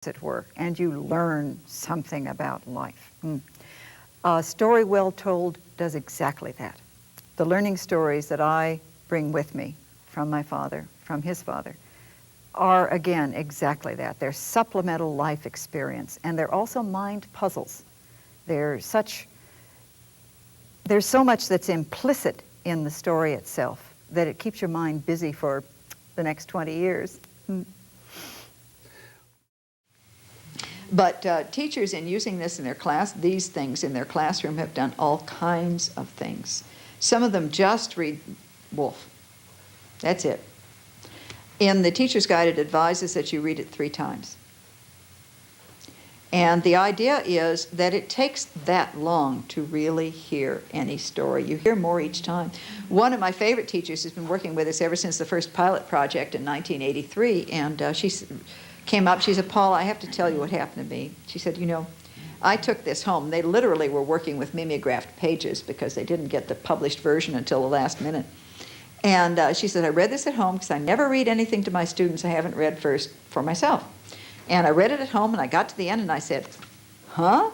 as it were, and you learn something about life. A story well told does exactly that. The learning stories that I bring with me from my father, from his father, are, again, exactly that. They're supplemental life experience, and they're also mind puzzles. There's so much that's implicit in the story itself that it keeps your mind busy for the next 20 years. But teachers, in using this in their class, these things in their classroom, have done all kinds of things. Some of them just read Wolf. That's it. In the Teacher's Guide, it advises that you read it 3 times. And the idea is that it takes that long to really hear any story. You hear more each time. One of my favorite teachers has been working with us ever since the first pilot project in 1983, and she came up, she said, "Paula, I have to tell you what happened to me." She said, "You know, I took this home." They literally were working with mimeographed pages because they didn't get the published version until the last minute. And she said, "I read this at home because I never read anything to my students I haven't read first for myself. And I read it at home, and I got to the end, and I said, huh?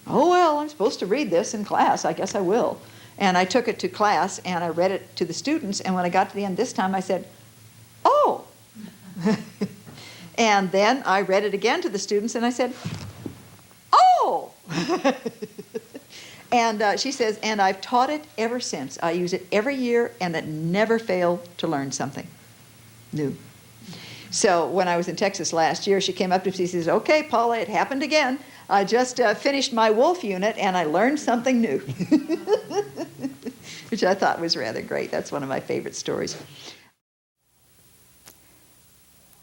Oh, well, I'm supposed to read this in class. I guess I will." And I took it to class, and I read it to the students, and when I got to the end this time, I said, "Oh." And then I read it again to the students, and I said, "Oh." And she says, "And I've taught it ever since. I use it every year, and it never failed to learn something new." So when I was in Texas last year, she came up to me and says, "Okay, Paula, it happened again. I just finished my Wolf unit, and I learned something new." Which I thought was rather great. That's one of my favorite stories.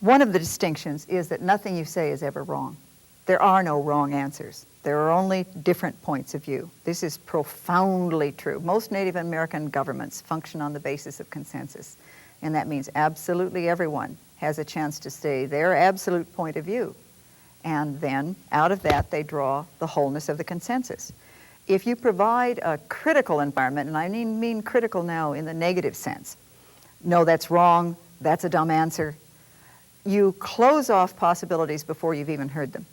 One of the distinctions is that nothing you say is ever wrong. There are no wrong answers. There are only different points of view. This is profoundly true. Most Native American governments function on the basis of consensus, and that means absolutely everyone has a chance to say their absolute point of view, and then out of that they draw the wholeness of the consensus. If you provide a critical environment, and I mean critical now in the negative sense, no, that's wrong, that's a dumb answer, you close off possibilities before you've even heard them.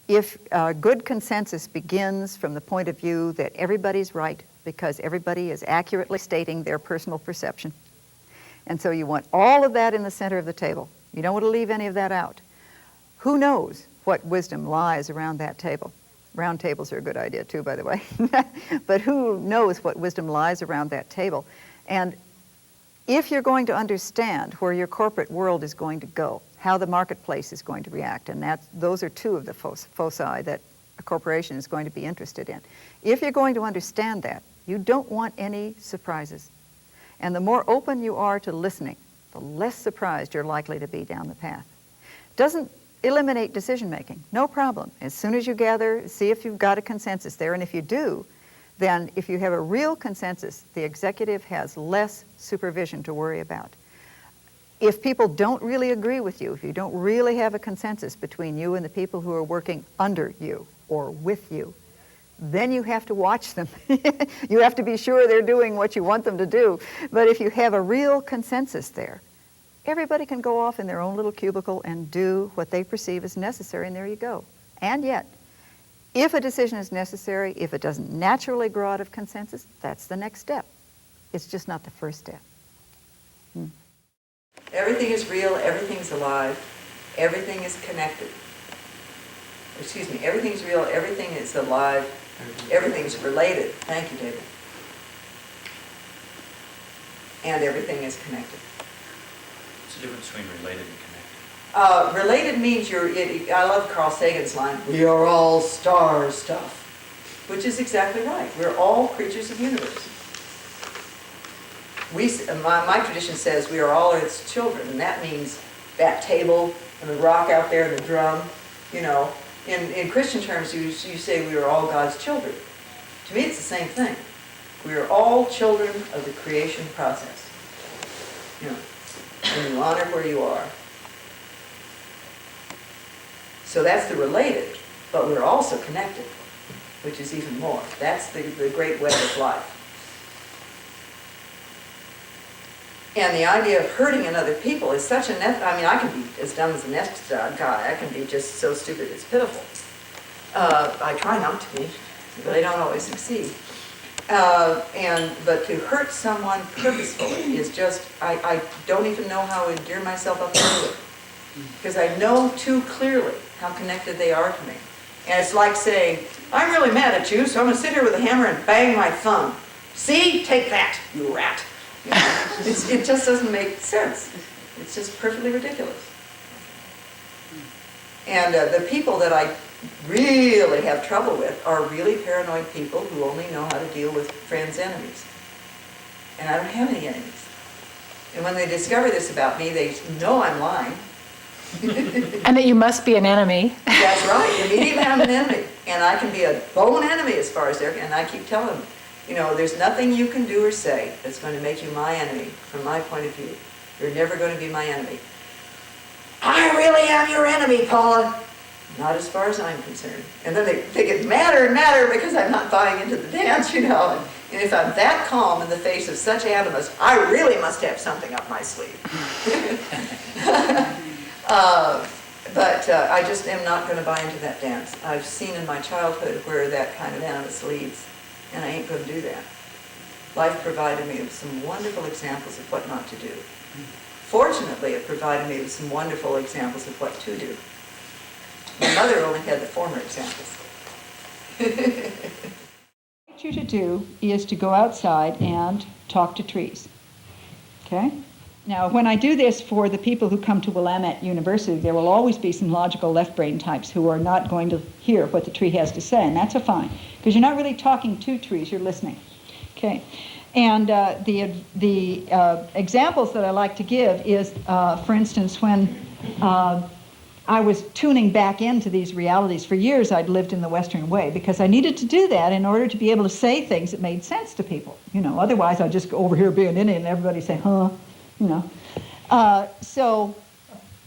If good consensus begins from the point of view that everybody's right because everybody is accurately stating their personal perception, and so you want all of that in the center of the table. You don't want to leave any of that out. Who knows what wisdom lies around that table? Round tables are a good idea too, by the way. But who knows what wisdom lies around that table? And if you're going to understand where your corporate world is going to go, how the marketplace is going to react, and those are 2 of the foci that a corporation is going to be interested in. If you're going to understand that, you don't want any surprises. And the more open you are to listening, the less surprised you're likely to be down the path. Doesn't eliminate decision making, no problem. As soon as you gather, see if you've got a consensus there, and if you do, then if you have a real consensus, the executive has less supervision to worry about. If people don't really agree with you, if you don't really have a consensus between you and the people who are working under you or with you, then you have to watch them. You have to be sure they're doing what you want them to do. But if you have a real consensus there, everybody can go off in their own little cubicle and do what they perceive as necessary, and there you go. And yet, if a decision is necessary, if it doesn't naturally grow out of consensus, that's the next step. It's just not the first step. Everything is real, everything's alive, everything is connected. Excuse me, everything's real, everything is alive, everything's related. Thank you, David. And everything is connected. What's the difference between related and connected? Related means I love Carl Sagan's line, "We are all star stuff," which is exactly right. We're all creatures of the universe. My tradition says we are all its children, and that means that table and the rock out there and the drum. You know, in Christian terms, you say we are all God's children. To me, it's the same thing. We are all children of the creation process. You know, and you honor where you are. So that's the related, but we're also connected, which is even more. That's the great web of life. And the idea of hurting another people is such a I mean, I can be as dumb as the next guy. I can be just so stupid it's pitiful. I try not to be, but I don't always succeed. But to hurt someone purposefully is just, I don't even know how to endear myself up to it. Because I know too clearly how connected they are to me. And it's like saying, I'm really mad at you, so I'm going to sit here with a hammer and bang my thumb. See? Take that, you rat. You know, it just doesn't make sense. It's just perfectly ridiculous. And the people that I really have trouble with are really paranoid people who only know how to deal with friends' enemies. And I don't have any enemies. And when they discover this about me, they know I'm lying. And that you must be an enemy. That's right. Immediately I'm an enemy. And I can be a bone enemy as far as they're, and I keep telling them, you know, there's nothing you can do or say that's going to make you my enemy from my point of view. You're never going to be my enemy. I really am your enemy, Paula. Not as far as I'm concerned. And then they get madder and madder because I'm not buying into the dance, you know. And if I'm that calm in the face of such animus, I really must have something up my sleeve. But I just am not going to buy into that dance. I've seen in my childhood where that kind of animus leads, and I ain't going to do that. Life provided me with some wonderful examples of what not to do. Fortunately, it provided me with some wonderful examples of what to do. My mother only had the former examples. What I want you to do is to go outside and talk to trees. Okay? Now, when I do this for the people who come to Willamette University, there will always be some logical left brain types who are not going to hear what the tree has to say, and that's a fine, because you're not really talking to trees, you're listening. Okay? And the examples that I like to give is, for instance, when I was tuning back into these realities. For years I'd lived in the Western way because I needed to do that in order to be able to say things that made sense to people. You know, otherwise I'd just go over here being Indian and everybody say, huh, you know. So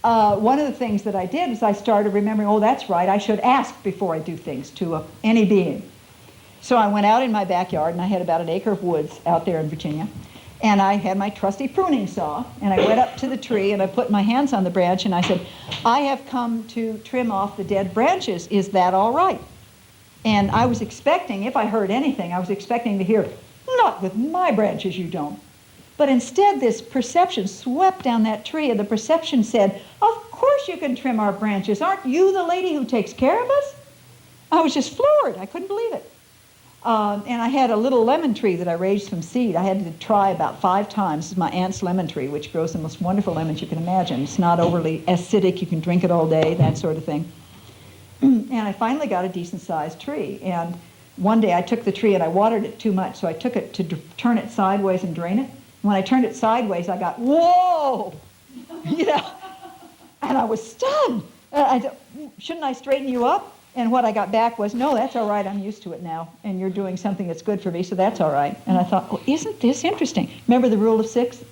one of the things that I did was I started remembering, oh, that's right, I should ask before I do things to any being. So I went out in my backyard and I had about an acre of woods out there in Virginia. And I had my trusty pruning saw, and I went up to the tree, and I put my hands on the branch, and I said, I have come to trim off the dead branches. Is that all right? And I was expecting, if I heard anything, I was expecting to hear, not with my branches, you don't. But instead, this perception swept down that tree, and the perception said, of course you can trim our branches. Aren't you the lady who takes care of us? I was just floored. I couldn't believe it. And I had a little lemon tree that I raised from seed. I had to try about 5 times. This is my aunt's lemon tree, which grows the most wonderful lemons you can imagine. It's not overly acidic. You can drink it all day, that sort of thing. And I finally got a decent-sized tree. And one day I took the tree and I watered it too much, so I took it to turn it sideways and drain it. When I turned it sideways, I got, whoa! You know? And I was stunned. I said, shouldn't I straighten you up? And what I got back was, no, that's all right, I'm used to it now, and you're doing something that's good for me, so that's all right. And I thought, oh, isn't this interesting? Remember the rule of 6?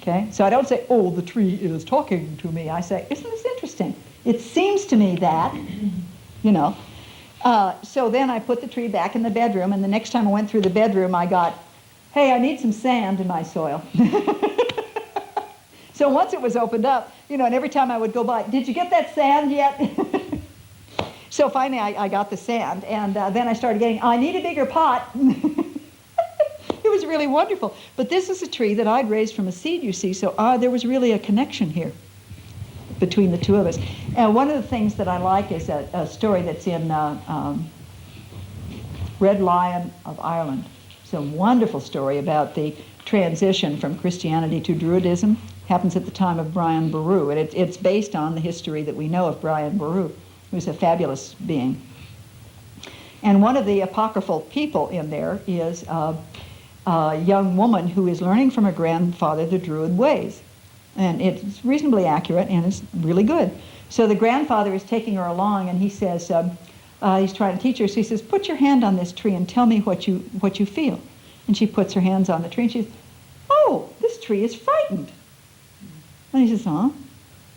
Okay, so I don't say, oh, the tree is talking to me. I say, isn't this interesting? It seems to me that, you know. So then I put the tree back in the bedroom, and the next time I went through the bedroom, I got, hey, I need some sand in my soil. So once it was opened up, you know, and every time I would go by, did you get that sand yet? So finally I got the sand, and then I started getting, I need a bigger pot. It was really wonderful. But this is a tree that I'd raised from a seed, you see, so there was really a connection here between the two of us. And one of the things that I like is a story that's in Red Lion of Ireland. It's a wonderful story about the transition from Christianity to Druidism. Happens at the time of Brian Boru, and it's based on the history that we know of Brian Boru, who's a fabulous being. And one of the apocryphal people in there is a young woman who is learning from her grandfather the Druid ways. And it's reasonably accurate, and it's really good. So the grandfather is taking her along, and he says, he's trying to teach her, so he says, put your hand on this tree and tell me what you feel. And she puts her hands on the tree, and she says, oh, this tree is frightened. And he says, huh?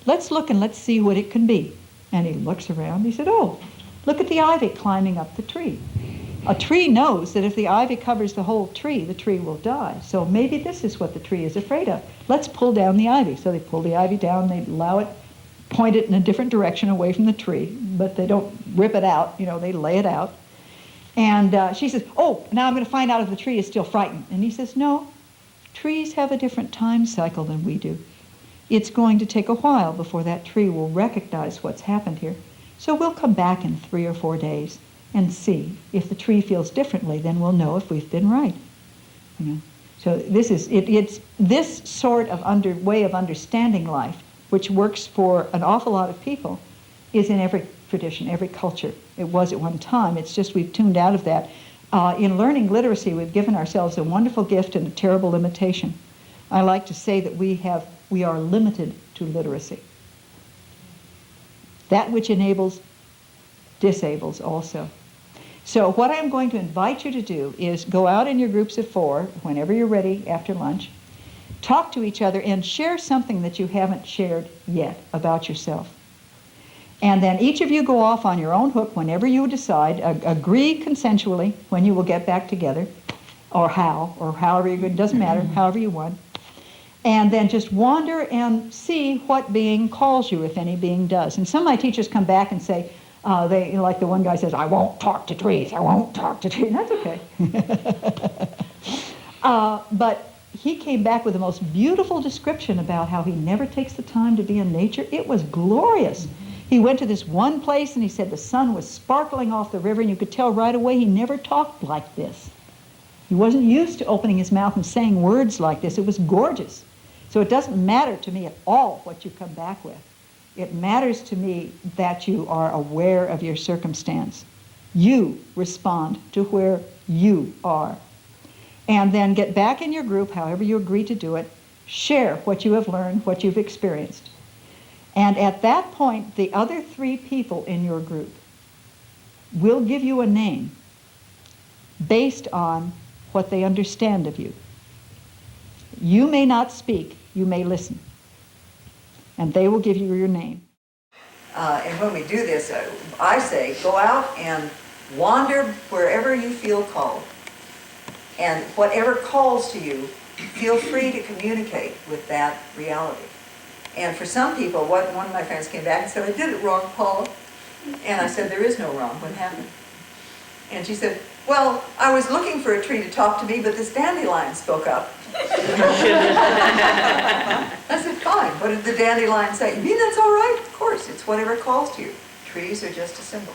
Let's look and let's see what it can be. And he looks around. He said, oh, look at the ivy climbing up the tree. A tree knows that if the ivy covers the whole tree, the tree will die. So maybe this is what the tree is afraid of. Let's pull down the ivy. So they pull the ivy down, they allow it, point it in a different direction away from the tree, but they don't rip it out, they lay it out. And she says, oh, now I'm going to find out if the tree is still frightened. And he says, no, trees have a different time cycle than we do. It's going to take a while before that tree will recognize what's happened here. So we'll come back in 3 or 4 days and see. If the tree feels differently, then we'll know if we've been right. So this is it's this sort of way of understanding life, which works for an awful lot of people, is in every tradition, every culture. It was at one time. It's just we've tuned out of that. In learning literacy, we've given ourselves a wonderful gift and a terrible limitation. I like to say that we are limited to literacy. That which enables disables also. So what I'm going to invite you to do is go out in your groups of 4, whenever you're ready after lunch, talk to each other and share something that you haven't shared yet about yourself. And then each of you go off on your own hook whenever you decide, agree consensually when you will get back together, or however you're good, doesn't matter, however you want. And then just wander and see what being calls you, if any being does. And some of my teachers come back and say, like the one guy says, I won't talk to trees, I won't talk to trees. And that's okay. But he came back with the most beautiful description about how he never takes the time to be in nature. It was glorious. He went to this one place and he said the sun was sparkling off the river and you could tell right away he never talked like this. He wasn't used to opening his mouth and saying words like this. It was gorgeous. So it doesn't matter to me at all what you come back with. It matters to me that you are aware of your circumstance. You respond to where you are. And then get back in your group, however you agree to do it, share what you have learned, what you've experienced. And at that point, the other 3 people in your group will give you a name based on what they understand of you. You may not speak, you may listen. And they will give you your name. And when we do this, I say, go out and wander wherever you feel called. And whatever calls to you, feel free to communicate with that reality. And for some people, one of my friends came back and said, I did it wrong, Paula. And I said, there is no wrong. What happened? And she said, well, I was looking for a tree to talk to me, but this dandelion spoke up. I said, fine. What did the dandelion say? You mean that's all right? Of course, it's whatever calls to you. Trees are just a symbol.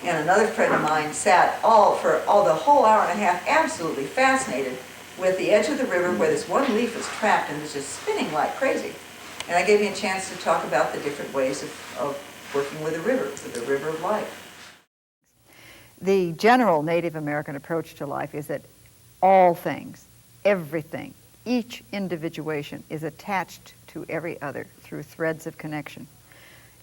And another friend of mine sat the whole hour and a half absolutely fascinated with the edge of the river where this one leaf was trapped and was just spinning like crazy. And I gave him a chance to talk about the different ways of working with the river of life. The general Native American approach to life is that all things, everything, each individuation is attached to every other through threads of connection.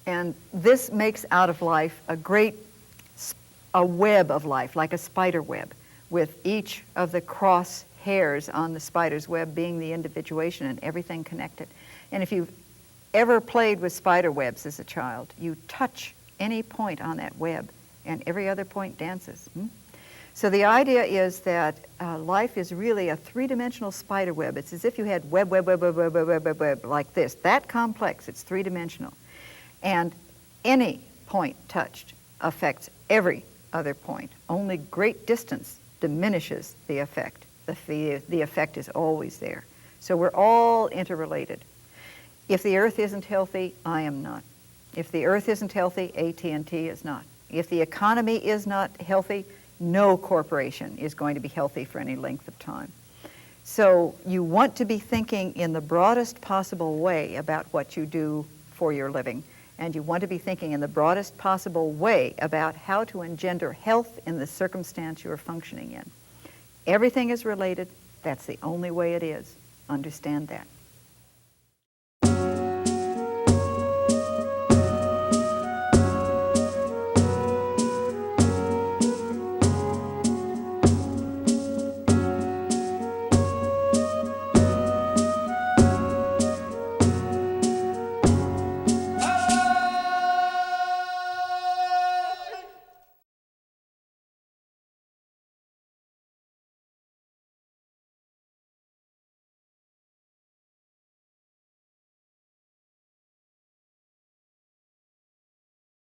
And this makes out of life a web of life, like a spider web, with each of the cross hairs on the spider's web being the individuation and everything connected. And if you've ever played with spider webs as a child, you touch any point on that web and every other point dances. So the idea is that life is really a 3-dimensional spider web. It's as if you had web, like this. That complex, it's 3-dimensional. And any point touched affects every other point. Only great distance diminishes the effect. The effect is always there. So we're all interrelated. If the earth isn't healthy, I am not. If the earth isn't healthy, AT&T is not. If the economy is not healthy, no corporation is going to be healthy for any length of time. So you want to be thinking in the broadest possible way about what you do for your living, and you want to be thinking in the broadest possible way about how to engender health in the circumstance you're functioning in. Everything is related. That's the only way it is. Understand that.